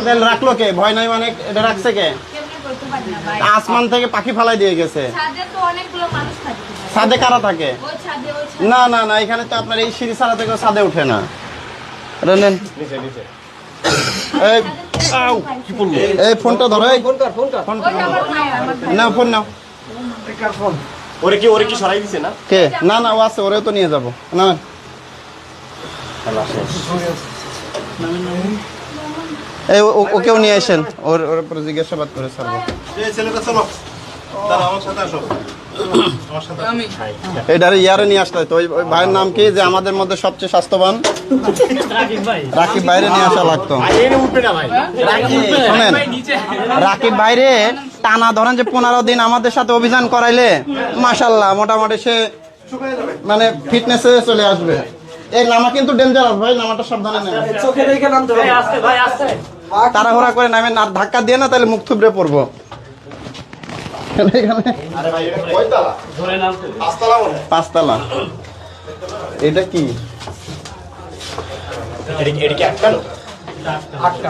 তেল রাখলো কে? ভয় নাই মানে এটা রাখছে কে? আসমান থেকে পাখি ফালাই দিয়ে গেছে। ছাদে কারা থাকে? না না না, এখানে তো আপনার এই সিঁড়ি ছাড়া থেকে ছাদে উঠে না। নেন এই ফোনটা ধরো, না ফোন নাও। ওরে কি সরাই দিছে না? কে? না না, ও আছে, ওরেও তো নিয়ে যাবো না। এই ওকেও নিয়ে আসেন, ওর উপরে জিজ্ঞাসাবাদ করে ছাড়বো। এইটারে ইয়ারে নিয়ে আসতে তো ওই ভাইয়ের নাম কি যে আমাদের মধ্যে সবচেয়ে স্বাস্থ্যবান? রাকিব বাইরে নিয়ে আসা লাগতো। শোনেন, রাকিব বাইরে টানা ধরেন যে 15 দিন আমাদের সাথে অভিযান করাইলে মাশাল্লাহ মোটামুটি সে মানে ফিটনেসে চলে আসবে। এই নামা কিন্তু ডেঞ্জারাস ভাই, নামাটা সাবধানে নেন। চোখে দেখে নামতে ভাই, আস্তে ভাই আস্তে। তাড়াহুড়া করে নামেন, আর ধাক্কা দিয়ে না তাহলে মুখ থুবড়ে পড়বো। পাঁচতলা। এটা কি? এটা কি 8 টা?